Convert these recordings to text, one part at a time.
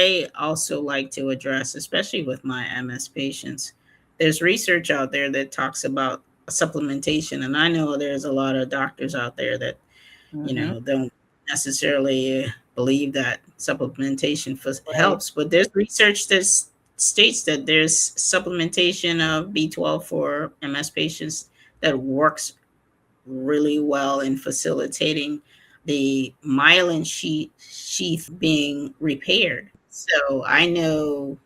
I also like to address, especially with my MS patients, there's research out there that talks about supplementation. And I know there's a lot of doctors out there that, Mm-hmm. don't necessarily believe that supplementation Right. helps, but there's research that states that there's supplementation of B12 for MS patients that works really well in facilitating the myelin sheath being repaired. So I know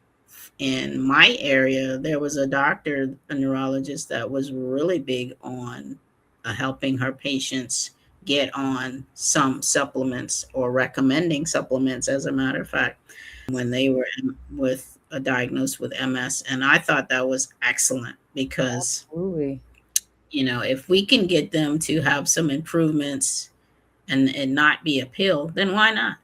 in my area, there was a doctor, a neurologist that was really big on helping her patients get on some supplements or recommending supplements, as a matter of fact, when they were with diagnosed with MS. And I thought that was excellent because, Absolutely. if we can get them to have some improvements and not be a pill, then why not?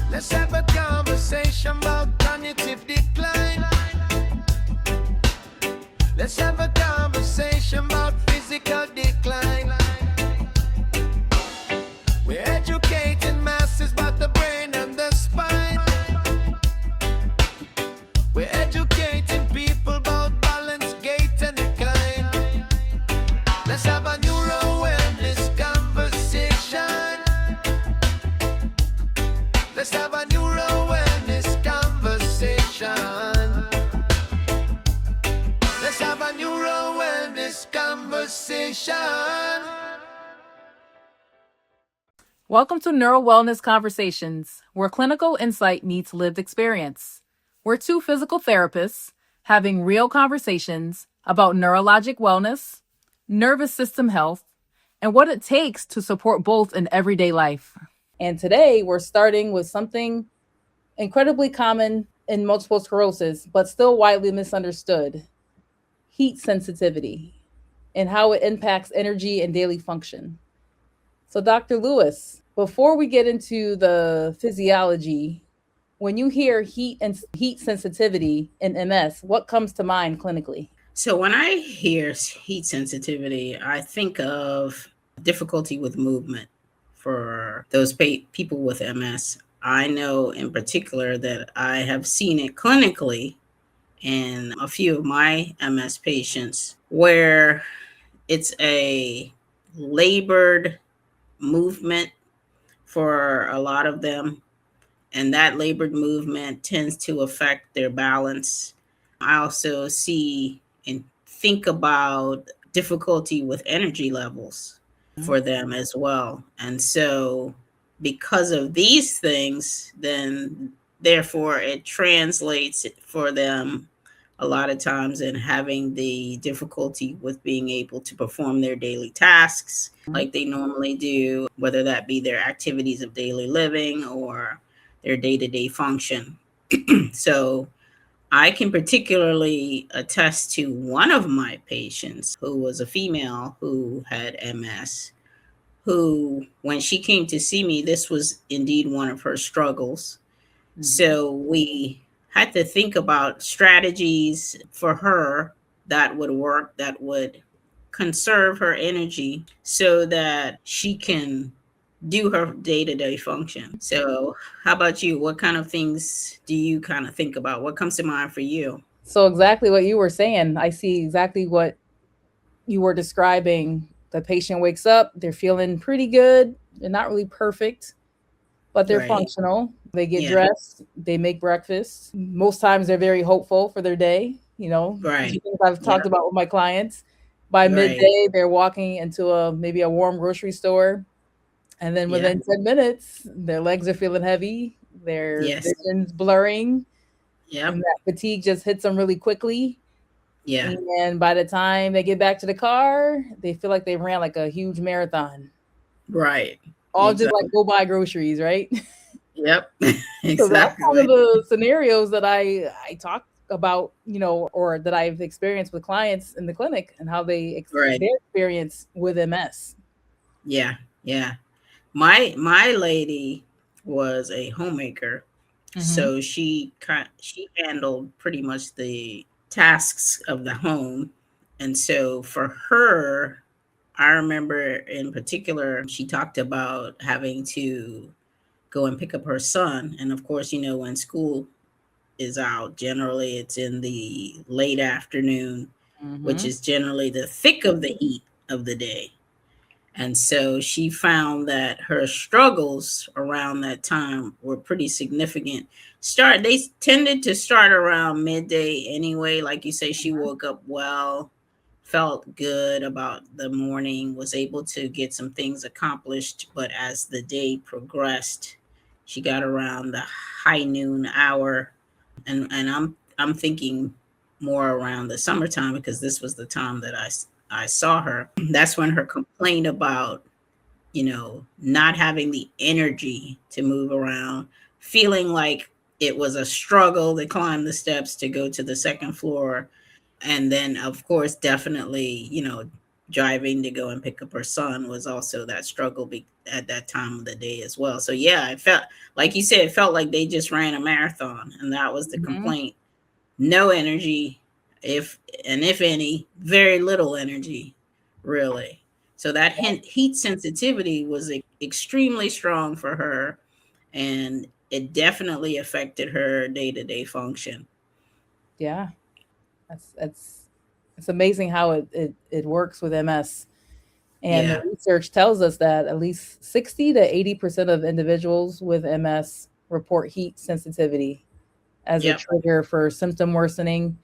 Let's have a conversation about cognitive decline. Let's have a conversation about physical decline. We're educating masses about the brain and the spine. We're educating people about balance, gait, and decline. Let's have a neuro wellness conversation. Let's have a neuro wellness conversation. Let's have a neuro wellness conversation. Welcome to Neuro Wellness Conversations, where clinical insight meets lived experience. We're two physical therapists having real conversations about neurologic wellness, nervous system health, and what it takes to support both in everyday life. And today we're starting with something incredibly common in multiple sclerosis, but still widely misunderstood: heat sensitivity and how it impacts energy and daily function. So, Dr. Lewis, before we get into the physiology, when you hear heat sensitivity in MS, what comes to mind clinically? So when I hear heat sensitivity, I think of difficulty with movement for those people with MS. I know in particular that I have seen it clinically in a few of my MS patients where it's a labored movement for a lot of them, and that labored movement tends to affect their balance. I also see and think about difficulty with energy levels for them as well. And so, because of these things, then therefore it translates for them a lot of times in having the difficulty with being able to perform their daily tasks like they normally do, whether that be their activities of daily living or their day to day function. So, I can particularly attest to one of my patients who was a female who had MS, who, when she came to see me, this was indeed one of her struggles. So we had to think about strategies for her that would work, that would conserve her energy so that she can do her day-to-day function. So how about you? What kind of things do you kind of think about? What comes to mind for you? So, exactly what you were saying, I see exactly what you were describing. The patient wakes up, they're feeling pretty good, they're not really perfect, but they're Right. functional. They get Yeah. dressed, they make breakfast. Most times they're very hopeful for their day. Right. Things I've Yeah. talked about with my clients. By Right. midday, they're walking into maybe a warm grocery store. And then Yeah. within 10 minutes, their legs are feeling heavy, their Yes. vision's blurring, Yep. and that fatigue just hits them really quickly. Yeah. And by the time they get back to the car, they feel like they ran like a huge marathon, Right. all just like Exactly. go buy groceries, right? Yep. So that's kind of Exactly. the scenarios that I talk about, or that I've experienced with clients in the clinic, and how Right. their experience with MS. Yeah. Yeah. My lady was a homemaker, Mm-hmm. So she handled pretty much the tasks of the home. And so for her, I remember in particular, she talked about having to go and pick up her son. And of course, when school is out, generally it's in the late afternoon, which Mm-hmm. is generally the thick of the heat of the day. And so she found that her struggles around that time were pretty significant. They tended to start around midday anyway. Like you say, she woke up well, felt good about the morning, was able to get some things accomplished. But as the day progressed, she got around the high noon hour, and I'm thinking more around the summertime because this was the time that I saw her. That's when her complaint about not having the energy to move around, feeling like it was a struggle to climb the steps to go to the second floor. And then, of course, definitely, driving to go and pick up her son was also that struggle at that time of the day as well. So, yeah, it felt, like you said, it felt like they just ran a marathon. And that was the Mm-hmm. complaint. No energy, if any, very little energy, really. So that heat sensitivity was extremely strong for her, and it definitely affected her day-to-day function. Yeah. That's it's amazing how it works with MS. And the Yeah. research tells us that at least 60 to 80% of individuals with MS report heat sensitivity as a Yep. trigger for symptom worsening.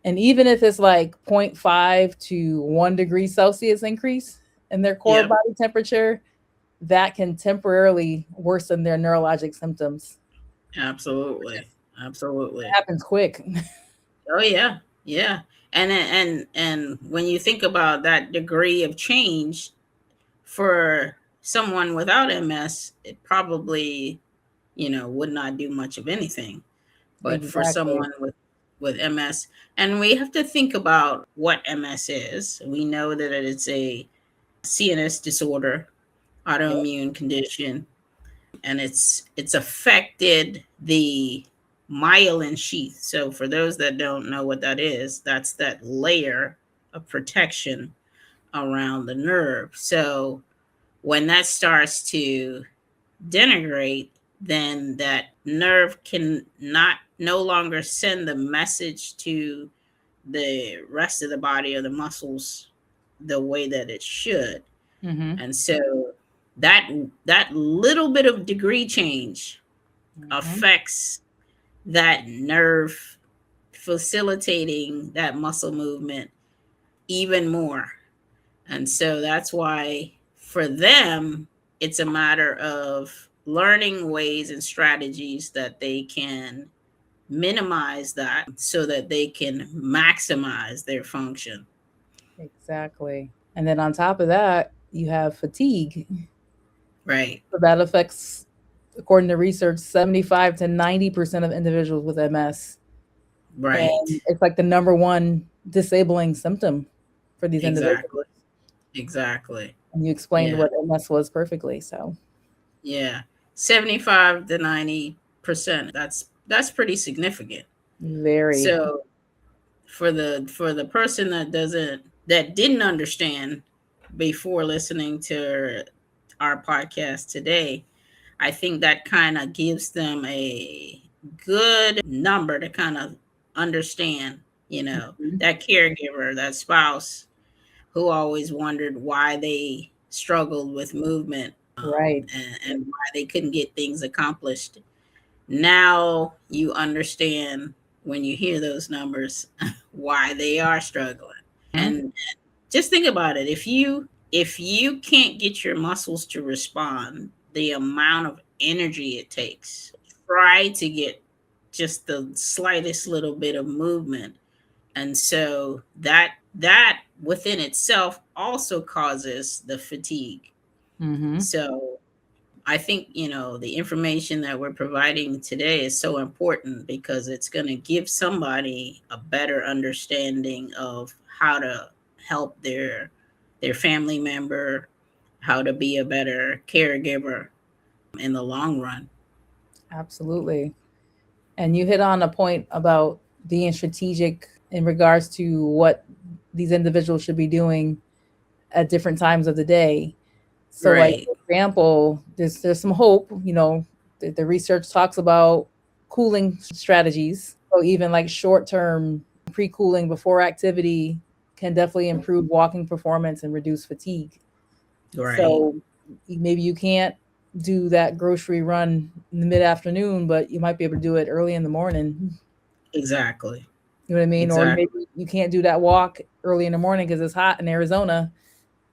And even if it's like zero point 0.5 to 1 degree Celsius increase in their core Yep. body temperature, that can temporarily worsen their neurologic symptoms. Absolutely. It Absolutely. happens quick. Oh yeah. Yeah. And when you think about that degree of change for someone without MS, it probably, would not do much of anything. But for Exactly. someone with MS, and we have to think about what MS is. We know that it's a CNS disorder, Yep. autoimmune condition, and it's affected the myelin sheath. So for those that don't know what that is, that's that layer of protection around the nerve. So when that starts to denigrate, then that nerve can not no longer send the message to the rest of the body or the muscles the way that it should. Mm-hmm. And so that that little bit of degree change Mm-hmm. affects that nerve, facilitating that muscle movement even more. And so that's why for them, it's a matter of learning ways and strategies that they can minimize that so that they can maximize their function. Exactly. And then on top of that, you have fatigue. Right. So that affects, according to research, 75 to 90% of individuals with MS. Right. And it's like the number one disabling symptom for these individuals. Exactly. Exactly. And you explained Yeah. what MS was perfectly. So, Yeah. 75 to 90%. That's pretty significant. very. So for the person that didn't understand before listening to our podcast today, I think that kind of gives them a good number to kind of understand, Mhm. that caregiver, that spouse who always wondered why they struggled with movement, Right. and why they couldn't get things accomplished. Now you understand when you hear those numbers why they are struggling. Mhm. And just think about it. If you can't get your muscles to respond, the amount of energy it takes, try to get just the slightest little bit of movement. And so that within itself also causes the fatigue. Mhm. So I think, the information that we're providing today is so important because it's going to give somebody a better understanding of how to help their family member, how to be a better caregiver in the long run. Absolutely. And you hit on a point about being strategic in regards to what these individuals should be doing at different times of the day. So, like Right. for example, there's some hope. The research talks about cooling strategies. So even like short term pre cooling before activity can definitely improve walking performance and reduce fatigue. Right. So maybe you can't do that grocery run in the mid afternoon, but you might be able to do it early in the morning. Exactly. You know what I mean? Or maybe Exactly. you can't do that walk early in the morning because it's hot in Arizona,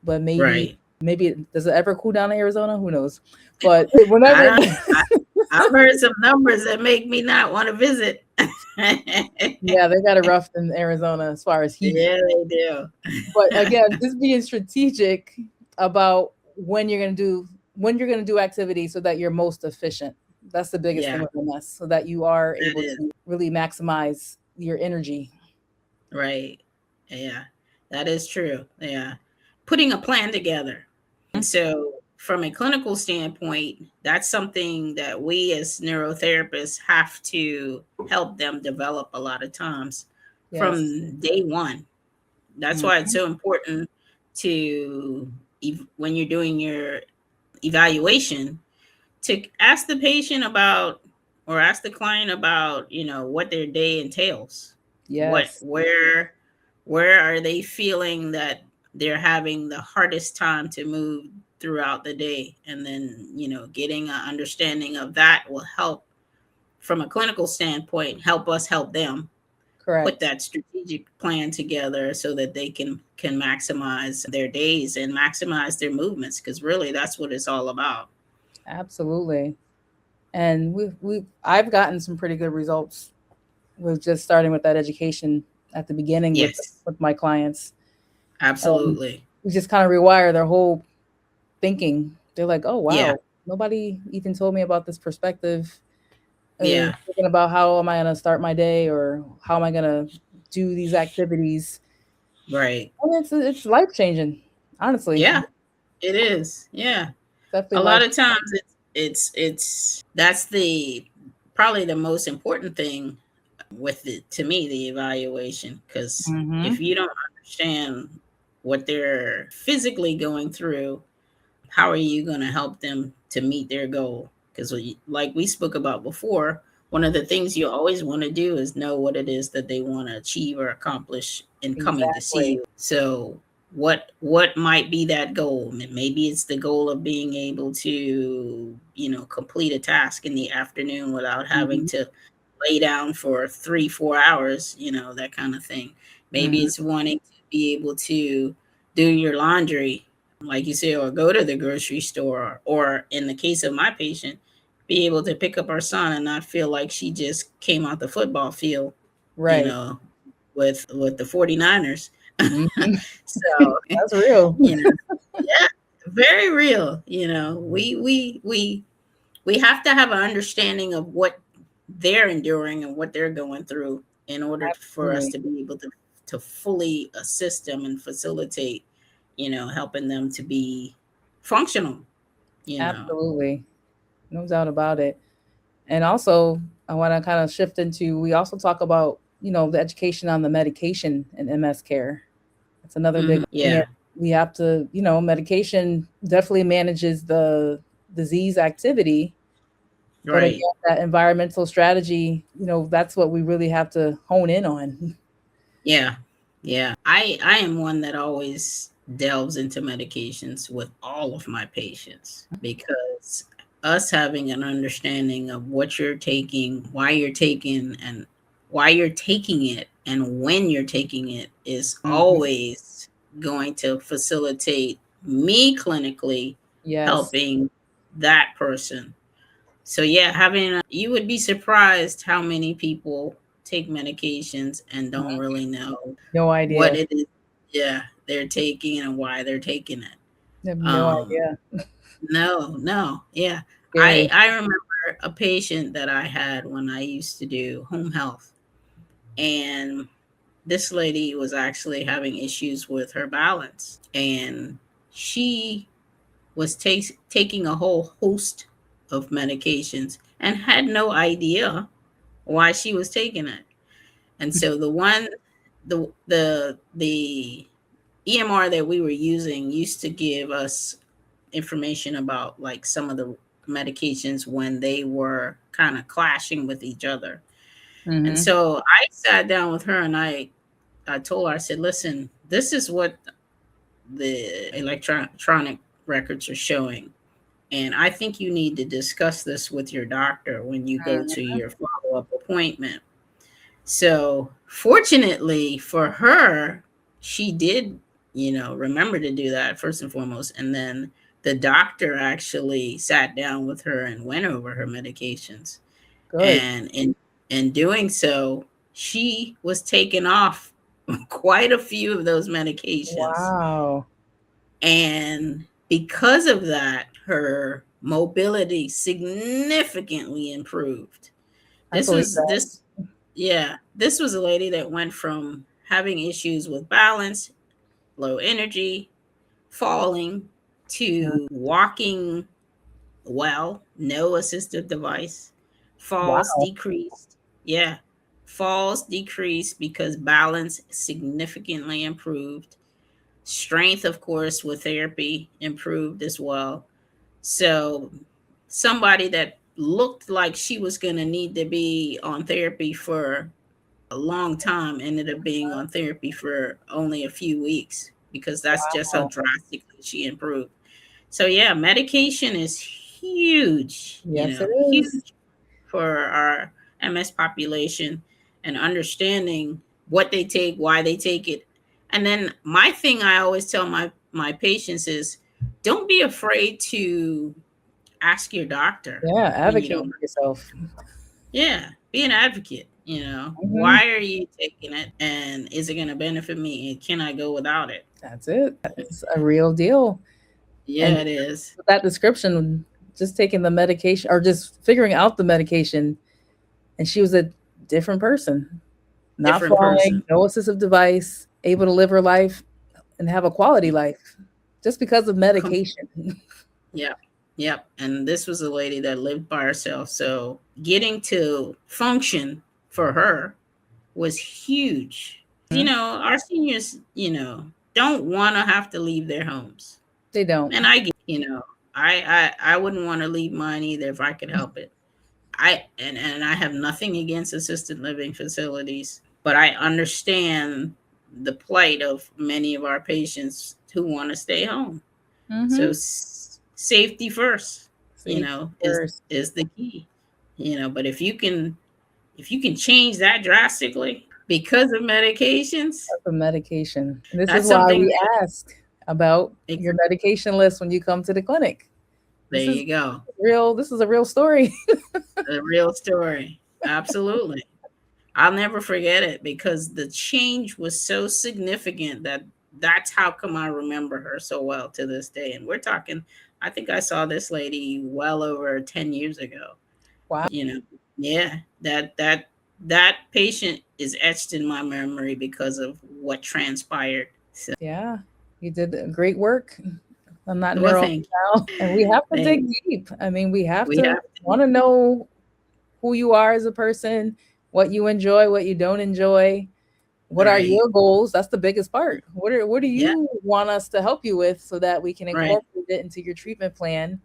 but Right. does it ever cool down in Arizona? Who knows? But whenever I it, don't. I've heard some numbers that make me not want to visit. yeah, they got it rough in Arizona as far as heat. Yeah, they do. But again, just being strategic about when you're gonna do activity so that you're most efficient. That's the biggest thing Yeah, with MS, so that you are that able is to really maximize your energy. right. Yeah, that is true. Yeah, putting a plan together. And so, from a clinical standpoint, that's something that we as neurotherapists have to help them develop a lot of times Yes. from day one. That's why it's Mhm. so important to, when you're doing your evaluation, to ask the patient about, or ask the client about, what their day entails. what Yes. where where are they feeling that they're having the hardest time to move throughout the day, and then getting an understanding of that will help, from a clinical standpoint, help us help them put Correct. that strategic plan together so that they can maximize their days and maximize their movements, because really that's what it's all about. Absolutely. And I've gotten some pretty good results with just starting with that education at the beginning with Yes, my clients. absolutely. We just kind of rewire their whole thinking. They're like, "Oh Yeah, wow, nobody even told me about this perspective." yeah, Thinking about how am I going to start my day or how am I going to do these activities, right. and it's life changing. Honestly, Yeah, it is. Yeah. definitely A life. lot of times it's that's the probably the most important thing with it, to me, the evaluation, because Mm-hmm. if you don't understand what they're physically going through, how are you going to help them to meet their goal? Because, like we spoke about before, one of the things you always want to do is know what it is that they want to achieve or accomplish in coming to see Exactly. you. So what might be that goal? Maybe it's the goal of being able to complete a task in the afternoon without having Mm-hmm. to lay down for 3-4 hours, that kind of thing. Maybe Mm-hmm. it's wanting to be able to do your laundry, like you say, or go to the grocery store, or in the case of my patient, be able to pick up her son and not feel like she just came out the football field, you Right. know, with the 49ers. Mm-hmm. So, That's real. yeah, very real. We have to have an understanding of what they're enduring and what they're going through in order for us Absolutely. to be able to fully assist them and facilitate, helping them to be functional. Absolutely. No doubt about it. And also, I want to kind of shift into, we also talk about, the education on the medication and MS care. It's another big thing. Yeah, We have to, medication definitely manages the disease activity, but right. again, that environmental strategy, that's what we really have to hone in on. Yeah, yeah. I am one that always delves into medications with all of my patients, because us having an understanding of what you're taking, why you're taking it, and when you're taking it is Hmm. always going to facilitate me clinically Yes. helping that person. So yeah, you would be surprised how many people take medications and don't really know No what idea. it is, yeah, they're taking and why they're taking I have it. no idea. No, no, yeah. I Scary. I remember a patient that I had when I used to do home health, and this lady was actually having issues with her balance, and she was taking a whole host of medications and had no idea why she was taking it. And so the EMR that we were using used to give us information about like some of the medications when they were kind of clashing with each other. And Mm-hmm. so I sat down with her and I told her, I said, listen, this is what the electronic records are showing. And I think you need to discuss this with your doctor when you go to your follow up appointment. So, fortunately for her, she did, remember to do that first and foremost. And then the doctor actually sat down with her and went over her medications. Good. And in doing so, she was taken off quite a few of those medications. Wow. And because of that, her mobility significantly improved. I This believe was that. this Yeah, this was a lady that went from having issues with balance, low energy, falling, Mm. to walking well, no assistive device. Falls Wow. decreased. Yeah. Falls decreased because balance significantly improved. Strength, of course, with therapy improved as well. So, somebody that looked like she was going to need to be on therapy for a long time ended up being on therapy for only a few weeks because that's just how Wow. drastically she improved. So yeah, medication is huge, Yes, it is. huge for our MS population, and understanding what they take, why they take it. And then my thing I always tell my patients is don't be afraid to ask your doctor Yeah, when you advocate don't. for yourself. Yeah, be an advocate. Hmm. Why are you taking it, and is it going to benefit me, and can I go without it? That's it. It's a real deal. Yeah, And it is. with that description, just taking the medication or just figuring out the medication, and she was a different person, not Different falling, person. no assistive device, able to live her life and have a quality life just because of Com- medication. Yep. Yep. And this was a lady that lived by herself. So getting to function for her was huge. Our seniors, don't want to have to leave their homes. They don't. And I get, I wouldn't want to leave mine either if I could help it. And I have nothing against assisted living facilities, but I understand the plight of many of our patients who want to stay home. So Mm-hmm. safety first, Safety is first. is the key. But if you can change that drastically because of medications, The medication. And this is that's why something we that ask about it, your medication list when you come to the clinic. there This is you go. real. This is a real story. A real story. Absolutely. I'll never forget it because the change was so significant that's how come I remember her so well to this day. And we're talking, I think I saw this lady well over 10 years ago. Wow. You know, yeah, that patient is etched in my memory because of what transpired. So, Yeah. You did great work on that well, neural thank now. And we have you. to dig deep. I mean, we have We to have want to know who you are as a person, what you enjoy, what you don't enjoy. What are right. your goals? That's the biggest part. What do Yeah, you want us to help you with so that we can right. incorporate it into your treatment plan?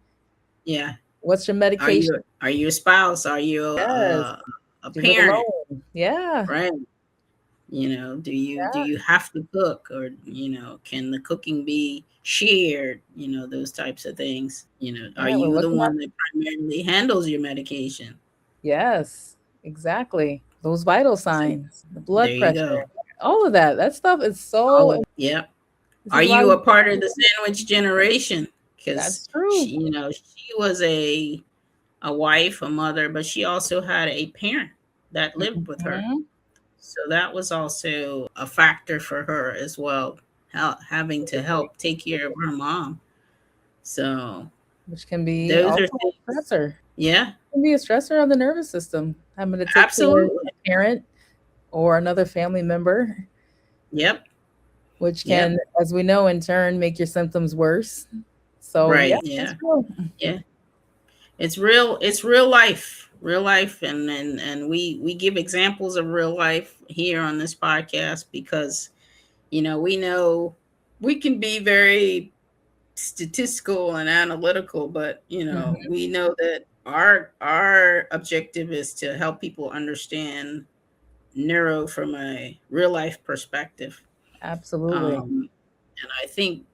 Yeah. What's your Are medication? you are you a spouse? Are you Yes. a Do it parent? alone. Yeah. Right. Do you have to cook, or can the cooking be shared? Those types of things. Are Yeah. We're you the looking at, one that primarily handles your medication? yes, exactly. Those vital So signs, the there blood you pressure, go. all of that. That stuff is All so, of Yep. this Are is why you a part of the sandwich generation? Because that's true. she was a wife, a mother, but she also had a parent that lived with her. Mhm. So that was also a factor for her as well, having to help take care of her mom. So Which can be those are also a things. stressor. Yeah, Can be a stressor on the nervous system, having to take care of absolutely. a parent or another family member, Yep, which yep. can, as we know, in turn make your symptoms worse. So, yeah, Right. that's Yeah, real. yeah. It's real. It's real life. real life, and we give examples of real life here on this podcast because we know we can be very statistical and analytical, but Mhm. we know that our objective is to help people understand neuro from a real life perspective. Absolutely. And I think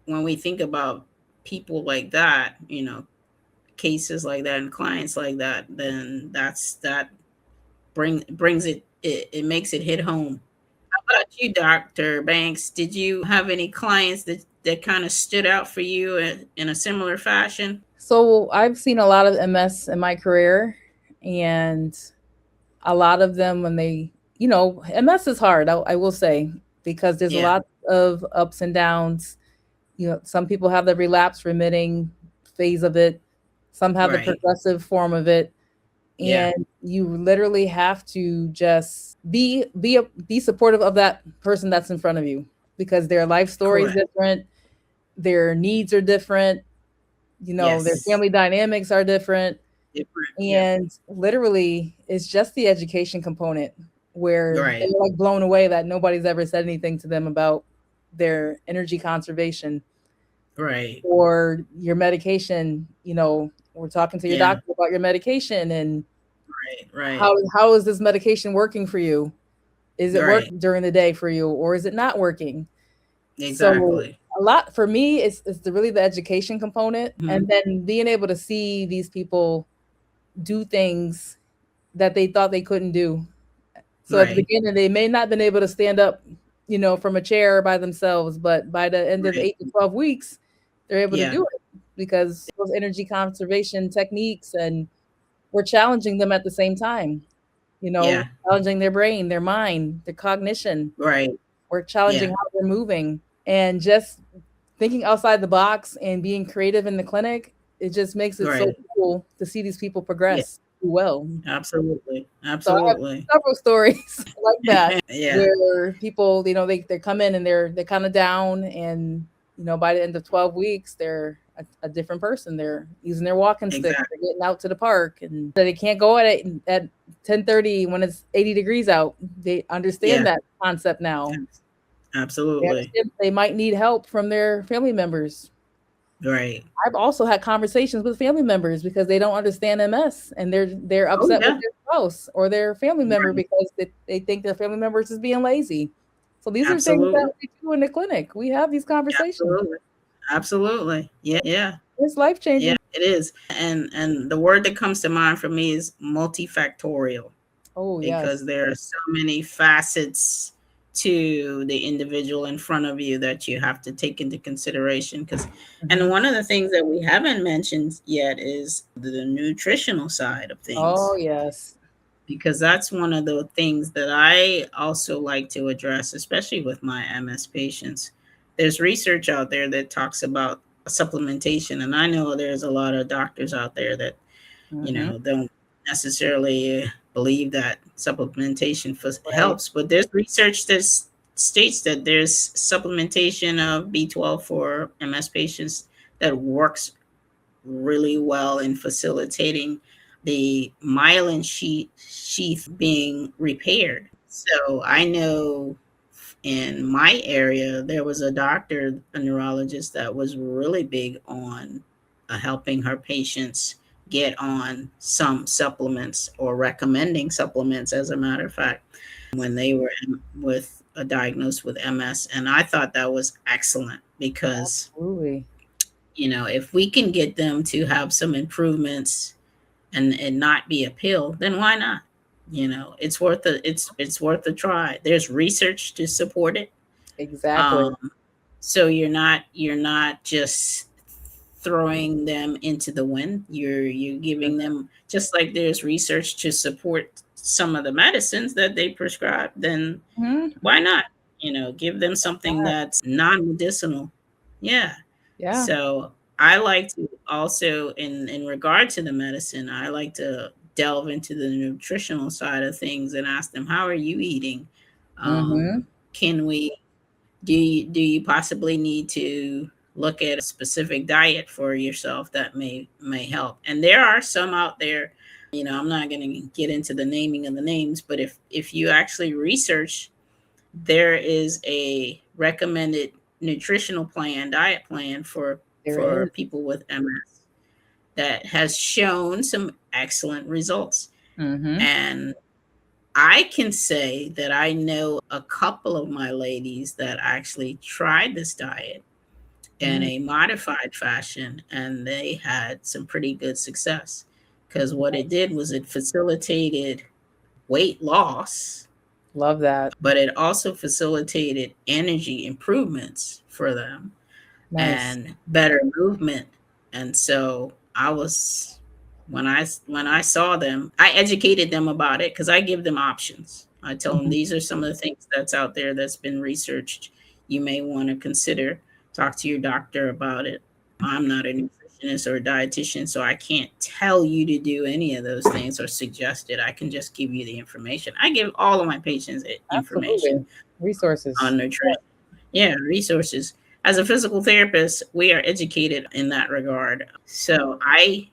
when we think about people like that, cases like that and clients like that, then that brings it makes it hit home. How about you, Dr. Banks? Did you have any clients that kind of stood out for you in a similar fashion? So I've seen a lot of MS in my career, and a lot of them when MS is hard. I will say, because there's a Yeah, lot of ups and downs. Some people have the relapse remitting phase of it. Some have the right. progressive form of it, Yeah, and you literally have to just be supportive of that person that's in front of you, because their life story is correct. different, their needs are different, their Yes. family dynamics are different, Different. Yeah. and literally it's just the education component where they're Right. like blown away that nobody's ever said anything to them about their energy conservation Right. or your medication. We're talking to your Yeah. doctor about your medication, and Right. how is this medication working for you? Is it Right. working during the day for you, or is it not working? So Exactly. a lot for me is really the education component, Mhm. and then being able to see these people do things that they thought they couldn't do. So at the Right. beginning, they may not have been able to stand up, from a chair by themselves, but by the end of Right. 8 to 12 weeks, they're able to Yeah. do it because those energy conservation techniques, and we're challenging them at the same time, Yeah. challenging their brain, their mind, their cognition. Right. We're challenging Yeah. how they're moving, and just thinking outside the box and being creative in the clinic. It just makes it so Right. cool to see these people Yeah. progress well. Absolutely. So I have Absolutely. several stories like that Yeah. where people, they come in and they're kind of down, and by the end of 12 weeks they're a different person. They're using their walking stick, Exactly. they're getting out to the park, and they can't go at 10:30 when it's 80 degrees out. They understand Yeah. that concept now. They Absolutely. understand they might need help from their family members. Right. I've also had conversations with family members because they don't understand MS, and they're Oh upset with yeah. their spouse or their family member Right. because they think their family members is being lazy. So these are things that Absolutely. we do in the clinic. We have these conversations. Absolutely. Absolutely. Yeah. It's life Yeah. changing. It is. And the word that comes to mind for me is multifactorial, Oh yes. because there are so many facets to the individual in front of you that you have to take into consideration. Because and Mhm. one of the things that we haven't mentioned yet is the nutritional side of Oh things, yes. because that's one of the things that I also like to address, especially with my MS patients. There's research out there that talks about supplementation, and I know there's a lot of doctors out there that Hmm. don't necessarily believe that supplementation Right. helps, but there's research that states that there's supplementation of B12 for MS patients that works really well in facilitating the myelin sheath being repaired. So I know in my area, there was a doctor, a neurologist, that was really big on helping her patients get on some supplements, or recommending supplements, as a matter of fact, when they were with diagnosed with MS. And I thought that was excellent because, Absolutely. if we can get them to have some improvements and not be a pill, then why not? It's worth a try. There's research to support it. Exactly. um, so you're not just throwing them into the wind. You're giving them, just like there's research to support some of the medicines that they prescribe, then Mhm. why not? Give them something that's non-medicinal. Yeah. Yeah. So I like to also, in regard to the medicine, I like to delve into the nutritional side of things and ask them, how are you eating? Hmm. Can we do you possibly need to look at a specific diet for yourself that may help? And there are some out there, I'm not going to get into the naming of the names, but if you actually research, there is a recommended nutritional plan, diet plan There for is. people with MS that has shown some excellent results. Mm-hmm. And I can say that I know a couple of my ladies that actually tried this diet in a modified fashion, and they had some pretty good success, because what it did was it facilitated weight loss, Love that. but it also facilitated energy improvements for them Nice. and better movement. And so I was when I saw them, I educated them about it, because I give them options. I tell them Mhm. these are some of the things that's out there that's been researched. You may want to consider, talk to your doctor about it. I'm not a nutritionist or a dietitian, so I can't tell you to do any of those things or suggest it. I can just give you the information. I give all of my patients information Absolutely. Resources. on nutrition. Yeah, resources. As a physical therapist, we are educated in that regard. So I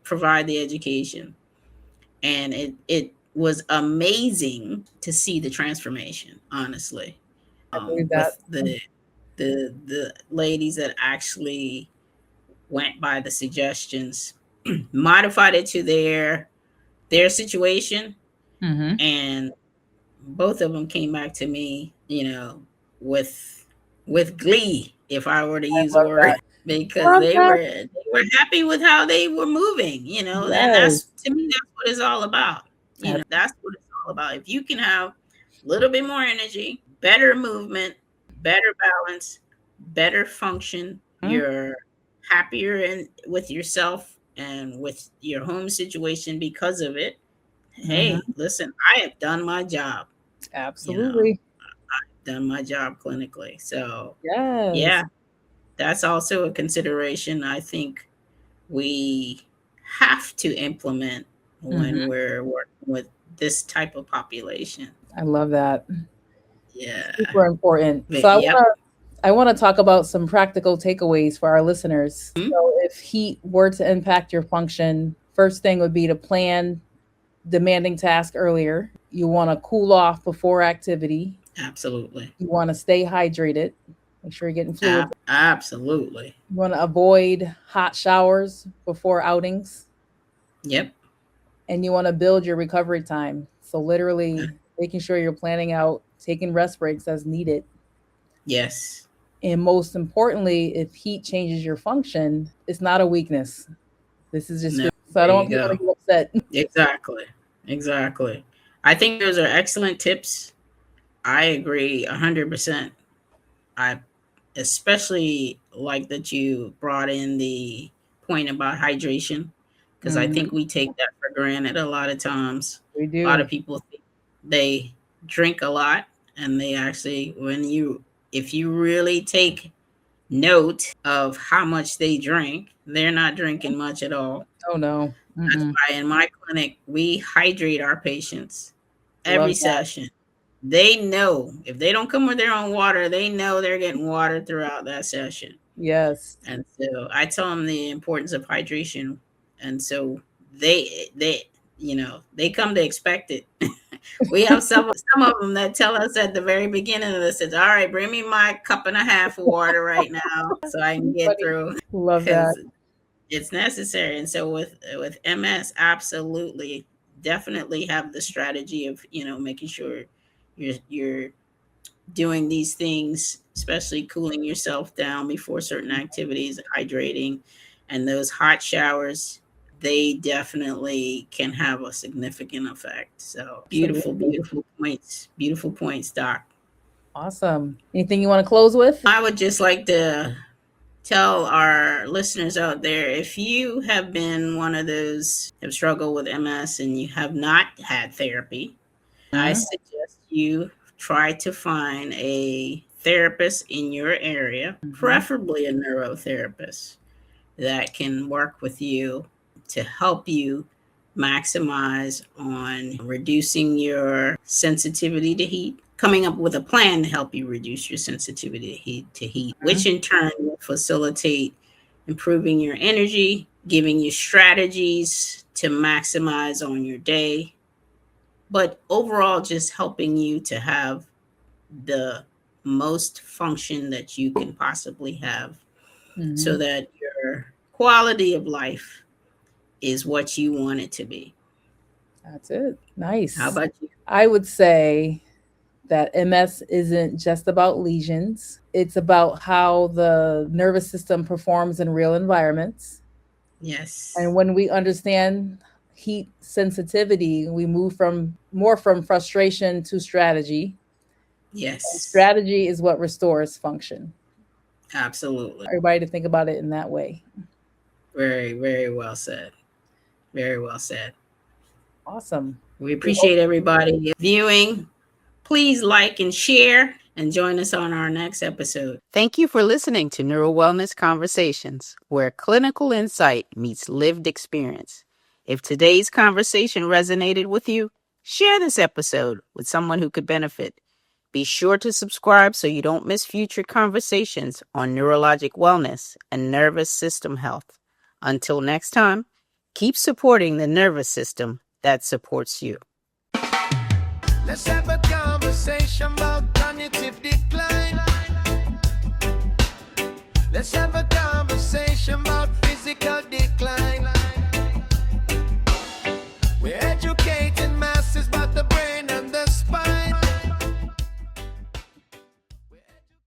provide the education, and it was amazing to see the transformation, honestly. I believe that. With the ladies that actually went by the suggestions, modified it to their situation, Mm-hmm. and both of them came back to me, with glee, if I were to I use a love word, that. because Love that. they were happy with how they were moving, and Yes. that's, to me, that's what it's all about. That's what it's all about. If you can have a little bit more energy, better movement, better balance, better function, you're happier with yourself and with your home situation because of it. Mm-hmm. Hey, listen, I have done my job, you know, Absolutely. done my job clinically. So, Yes. yeah, that's also a consideration I think we have to implement Mm-hmm. when we're working with this type of population. I love that. Yeah. Super important. So But, yep. I want to talk about some practical takeaways for our listeners. Mhm. So if heat were to impact your function, first thing would be to plan demanding task earlier. You want to cool off before activity. Absolutely. You want to stay hydrated. Make sure you're getting fluids. Absolutely. You want to avoid hot showers before outings, Yep. and you want to build your recovery time. So literally making sure you're planning out taking rest breaks as needed. Yes. And most importantly, if heat changes your function, it's not a weakness. This is just No. so I There don't you want people to go. get upset. Exactly. Exactly. I think those are excellent tips. I agree 100%. I especially like that you brought in the point about hydration, because I think Mhm. we take that for granted a lot of times. We A lot do. of people think they drink a lot, and they actually, if you really take note of how much they drink, they're not drinking much at all. Oh no. That's Mm-mm. why in my clinic, we hydrate our patients every Love that. session. They know if they don't come with their own water, they know they're getting water throughout that session. Yes. And so I tell them the importance of hydration. And so they come to expect it. We have some of them that tell us at the very beginning of this, all right, bring me my cup and a half of water right now so I can get Funny. through, Love that. because it's necessary. And so with MS, absolutely, definitely have the strategy of making sure you're doing these things, especially cooling yourself down before certain activities, hydrating, and those hot showers. They definitely can have a significant effect. So beautiful, Absolutely. beautiful points, Doc. Awesome. Anything you want to close with? I would just like to tell our listeners out there, if you have been one of those have struggled with MS and you have not had therapy, I Mhm. suggest you try to find a therapist in your area, Mhm. preferably a neurotherapist, that can work with you to help you maximize on reducing your sensitivity to heat, coming up with a plan to help you reduce your sensitivity to heat, which in turn will facilitate improving your energy, giving you strategies to maximize on your day, but overall just helping you to have the most function that you can possibly have so that your quality of life is what you want it to be. That's it. Nice. How about you? I would say that MS isn't just about lesions. It's about how the nervous system performs in real environments. Yes. And when we understand heat sensitivity, we move from frustration to strategy. Yes. And strategy is what restores function. Absolutely. Everybody to think about it in that way. Very, very well said. Very well said. Awesome. We appreciate everybody viewing. Please like and share and join us on our next episode. Thank you for listening to Neuro Wellness Conversations, where clinical insight meets lived experience. If today's conversation resonated with you, share this episode with someone who could benefit. Be sure to subscribe so you don't miss future conversations on neurologic wellness and nervous system health. Until next time, keep supporting the nervous system that supports you. Let's have a conversation about cognitive decline. Let's have a conversation.